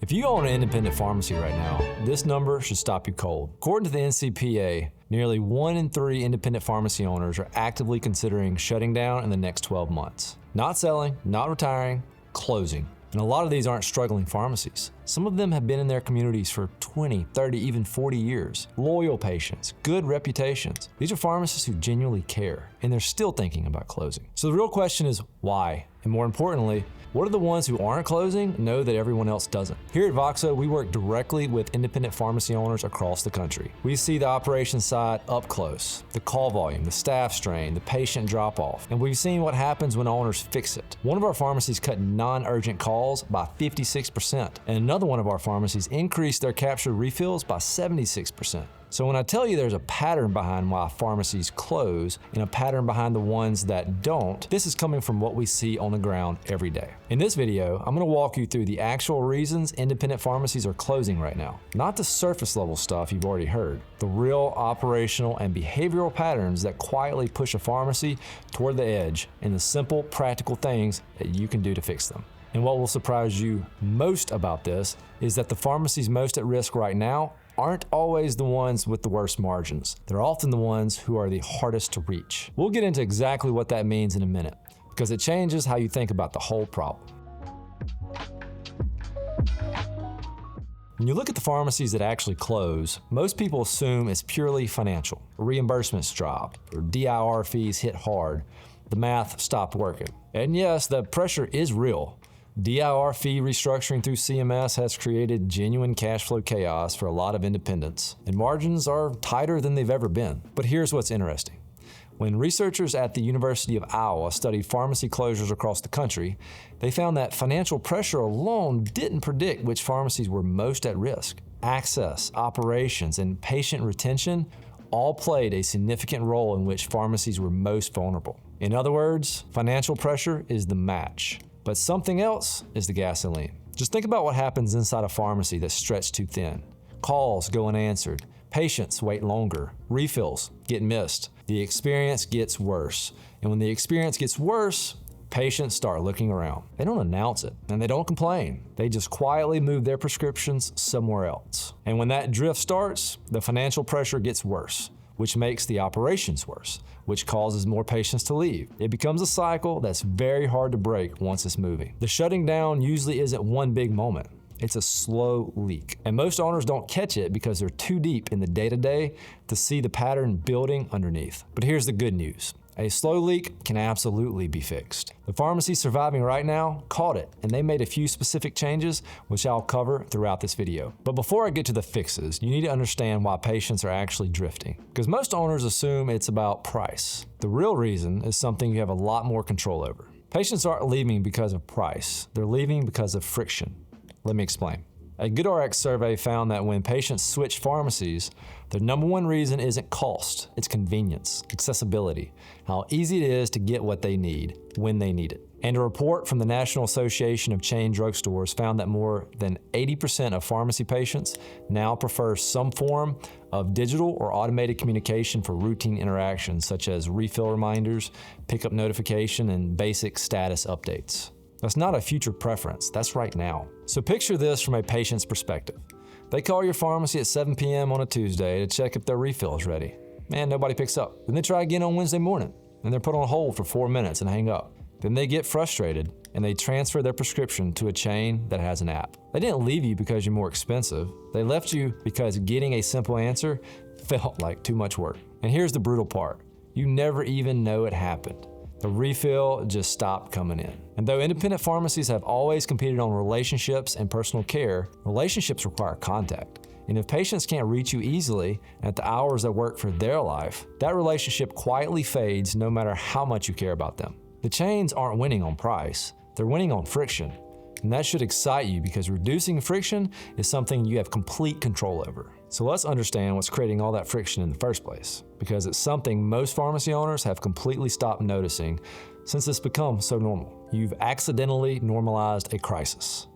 If you own an independent pharmacy right now, this number should stop you cold. According to the NCPA, nearly 1 in 3 independent pharmacy owners are actively considering shutting down in the next 12 months. Not selling, not retiring, closing. And a lot of these aren't struggling pharmacies. Some of them have been in their communities for 20, 30, even 40 years. Loyal patients, good reputations. These are pharmacists who genuinely care, and they're still thinking about closing. So the real question is why? And more importantly, what do the ones who aren't closing know that everyone else doesn't? Here at VOXO, we work directly with independent pharmacy owners across the country. We see the operations side up close, the call volume, the staff strain, the patient drop-off, and we've seen what happens when owners fix it. One of our pharmacies cut non-urgent calls by 56%, and another one of our pharmacies increased their captured refills by 76%. So when I tell you there's a pattern behind why pharmacies close and a pattern behind the ones that don't, this is coming from what we see on the ground every day. In this video, I'm going to walk you through the actual reasons independent pharmacies are closing right now. Not the surface level stuff you've already heard, the real operational and behavioral patterns that quietly push a pharmacy toward the edge and the simple, practical things that you can do to fix them. And what will surprise you most about this is that the pharmacies most at risk right now aren't always the ones with the worst margins. They're often the ones who are the hardest to reach. We'll get into exactly what that means in a minute, because it changes how you think about the whole problem. When you look at the pharmacies that actually close, most people assume it's purely financial. Reimbursements dropped, or DIR fees hit hard, the math stopped working. And yes, the pressure is real. DIR fee restructuring through CMS has created genuine cash flow chaos for a lot of independents, and margins are tighter than they've ever been. But here's what's interesting. When researchers at the University of Iowa studied pharmacy closures across the country, they found that financial pressure alone didn't predict which pharmacies were most at risk. Access, operations, and patient retention all played a significant role in which pharmacies were most vulnerable. In other words, financial pressure is the match, but something else is the gasoline. Just think about what happens inside a pharmacy that's stretched too thin. Calls go unanswered, patients wait longer, refills get missed, the experience gets worse. And when the experience gets worse, patients start looking around. They don't announce it, and they don't complain. They just quietly move their prescriptions somewhere else. And when that drift starts, the financial pressure gets worse, which makes the operations worse, which causes more patients to leave. It becomes a cycle that's very hard to break once it's moving. The shutting down usually isn't one big moment. It's a slow leak. And most owners don't catch it because they're too deep in the day-to-day to see the pattern building underneath. But here's the good news. A slow leak can absolutely be fixed. The pharmacies surviving right now caught it, and they made a few specific changes, which I'll cover throughout this video. But before I get to the fixes, you need to understand why patients are actually drifting. Because most owners assume it's about price. The real reason is something you have a lot more control over. Patients aren't leaving because of price. They're leaving because of friction. Let me explain. A GoodRx survey found that when patients switch pharmacies, their number one reason isn't cost, it's convenience, accessibility, how easy it is to get what they need, when they need it. And a report from the National Association of Chain Drugstores found that more than 80% of pharmacy patients now prefer some form of digital or automated communication for routine interactions such as refill reminders, pickup notification, and basic status updates. That's not a future preference, that's right now. So picture this from a patient's perspective. They call your pharmacy at 7 p.m. on a Tuesday to check if their refill is ready. Man, nobody picks up. Then they try again on Wednesday morning, and they're put on hold for 4 minutes and hang up. Then they get frustrated, and they transfer their prescription to a chain that has an app. They didn't leave you because you're more expensive. They left you because getting a simple answer felt like too much work. And here's the brutal part. You never even know it happened. The refill just stopped coming in. And though independent pharmacies have always competed on relationships and personal care, relationships require contact. And if patients can't reach you easily at the hours that work for their life, that relationship quietly fades no matter how much you care about them. The chains aren't winning on price, they're winning on friction. And that should excite you because reducing friction is something you have complete control over. So let's understand what's creating all that friction in the first place, because it's something most pharmacy owners have completely stopped noticing since it's become so normal. You've accidentally normalized a crisis.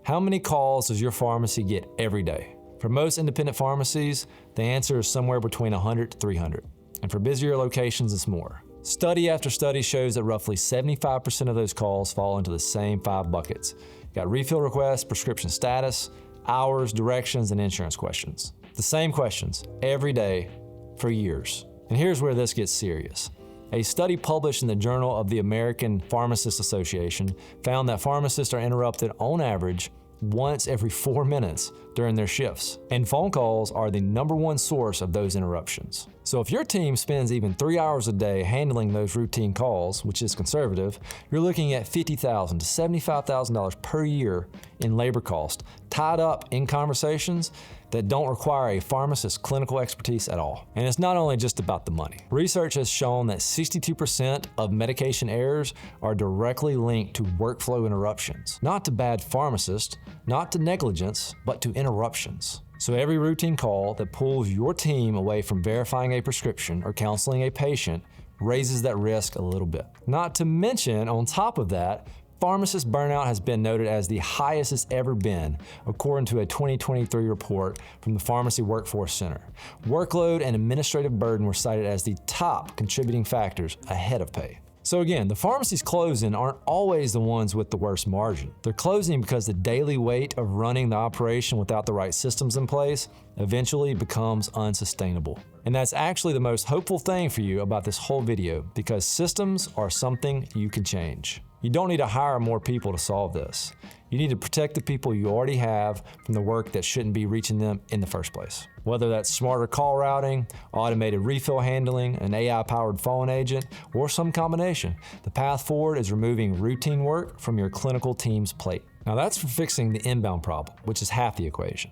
How many calls does your pharmacy get every day? For most independent pharmacies, the answer is somewhere between 100 to 300. And for busier locations, it's more. Study after study shows that roughly 75% of those calls fall into the same 5 buckets. You got refill requests, prescription status, hours, directions, and insurance questions. The same questions every day for years. And here's where this gets serious. A study published in the Journal of the American Pharmacists Association found that pharmacists are interrupted on average once every 4 minutes during their shifts, and phone calls are the #1 source of those interruptions. So if your team spends even 3 hours a day handling those routine calls, which is conservative, you're looking at $50,000 to $75,000 per year in labor cost, tied up in conversations that don't require a pharmacist's clinical expertise at all. And it's not only just about the money. Research has shown that 62% of medication errors are directly linked to workflow interruptions. Not to bad pharmacists, not to negligence, but to interruptions. So every routine call that pulls your team away from verifying a prescription or counseling a patient raises that risk a little bit. Not to mention, on top of that, pharmacist burnout has been noted as the highest it's ever been, according to a 2023 report from the Pharmacy Workforce Center. Workload and administrative burden were cited as the top contributing factors ahead of pay. So again, the pharmacies closing aren't always the ones with the worst margin. They're closing because the daily weight of running the operation without the right systems in place eventually becomes unsustainable. And that's actually the most hopeful thing for you about this whole video, because systems are something you can change. You don't need to hire more people to solve this. You need to protect the people you already have from the work that shouldn't be reaching them in the first place. Whether that's smarter call routing, automated refill handling, an AI-powered phone agent, or some combination, the path forward is removing routine work from your clinical team's plate. Now that's for fixing the inbound problem, which is half the equation.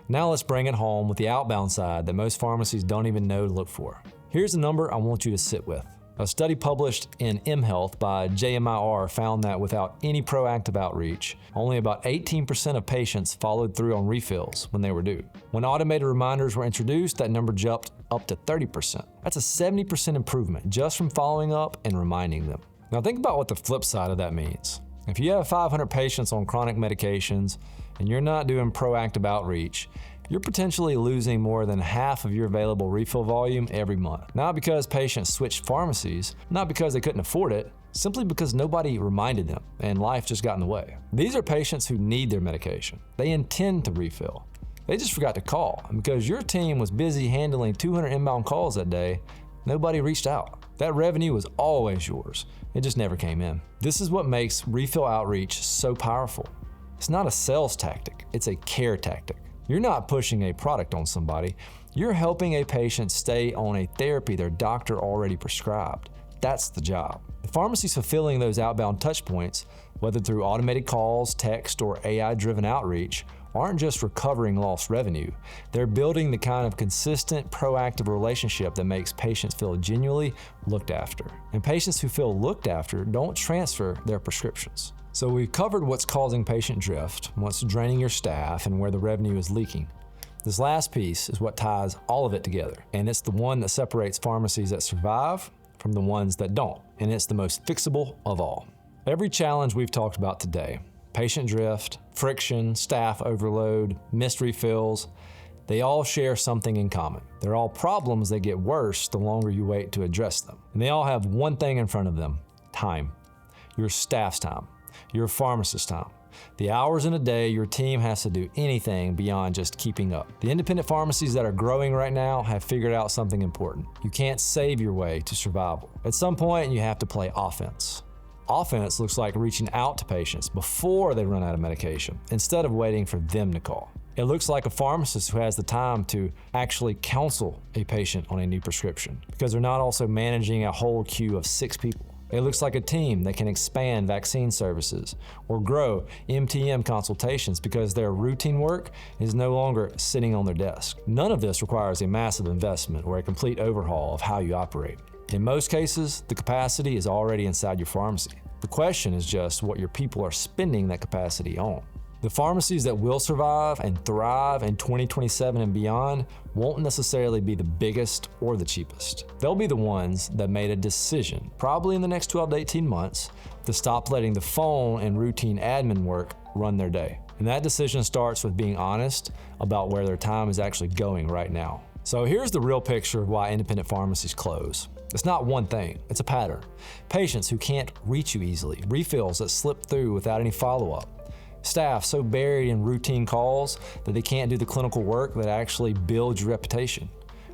Now let's bring it home with the outbound side that most pharmacies don't even know to look for. Here's a number I want you to sit with. A study published in mHealth by JMIR found that without any proactive outreach, only about 18% of patients followed through on refills when they were due. When automated reminders were introduced, that number jumped up to 30%. That's a 70% improvement just from following up and reminding them. Now think about what the flip side of that means. If you have 500 patients on chronic medications and you're not doing proactive outreach, you're potentially losing more than half of your available refill volume every month. Not because patients switched pharmacies, not because they couldn't afford it, simply because nobody reminded them and life just got in the way. These are patients who need their medication. They intend to refill. They just forgot to call. And because your team was busy handling 200 inbound calls that day, nobody reached out. That revenue was always yours. It just never came in. This is what makes refill outreach so powerful. It's not a sales tactic, it's a care tactic. You're not pushing a product on somebody, you're helping a patient stay on a therapy their doctor already prescribed. That's the job. The pharmacies fulfilling those outbound touch points, whether through automated calls, text, or AI-driven outreach, aren't just recovering lost revenue. They're building the kind of consistent, proactive relationship that makes patients feel genuinely looked after. And patients who feel looked after don't transfer their prescriptions. So we've covered what's causing patient drift, what's draining your staff, and where the revenue is leaking. This last piece is what ties all of it together, and it's the one that separates pharmacies that survive from the ones that don't, and it's the most fixable of all. Every challenge we've talked about today, patient drift, friction, staff overload, missed refills, they all share something in common. They're all problems that get worse the longer you wait to address them. And they all have one thing in front of them: time. Your staff's time. Your pharmacist's time. The hours in a day your team has to do anything beyond just keeping up. The independent pharmacies that are growing right now have figured out something important. You can't save your way to survival. At some point, you have to play offense. Offense looks like reaching out to patients before they run out of medication, instead of waiting for them to call. It looks like a pharmacist who has the time to actually counsel a patient on a new prescription, because they're not also managing a whole queue of 6 people. It looks like a team that can expand vaccine services or grow MTM consultations because their routine work is no longer sitting on their desk. None of this requires a massive investment or a complete overhaul of how you operate. In most cases, the capacity is already inside your pharmacy. The question is just what your people are spending that capacity on. The pharmacies that will survive and thrive in 2027 and beyond won't necessarily be the biggest or the cheapest. They'll be the ones that made a decision, probably in the next 12 to 18 months, to stop letting the phone and routine admin work run their day. And that decision starts with being honest about where their time is actually going right now. So here's the real picture of why independent pharmacies close. It's not one thing, it's a pattern. Patients who can't reach you easily, refills that slip through without any follow-up, Staff so buried in routine calls that they can't do the clinical work that actually builds your reputation.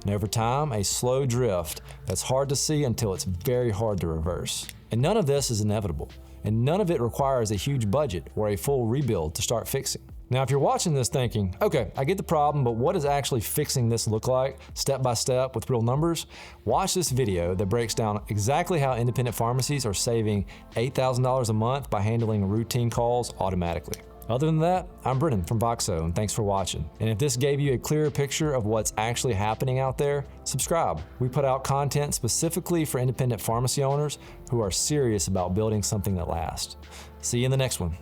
And over time, a slow drift that's hard to see until it's very hard to reverse. And none of this is inevitable, and none of it requires a huge budget or a full rebuild to start fixing. Now, if you're watching this thinking, okay, I get the problem, but what does actually fixing this look like, step by step with real numbers? Watch this video that breaks down exactly how independent pharmacies are saving $8,000 a month by handling routine calls automatically. Other than that, I'm Brennen from VOXO, and thanks for watching. And if this gave you a clearer picture of what's actually happening out there, subscribe. We put out content specifically for independent pharmacy owners who are serious about building something that lasts. See you in the next one.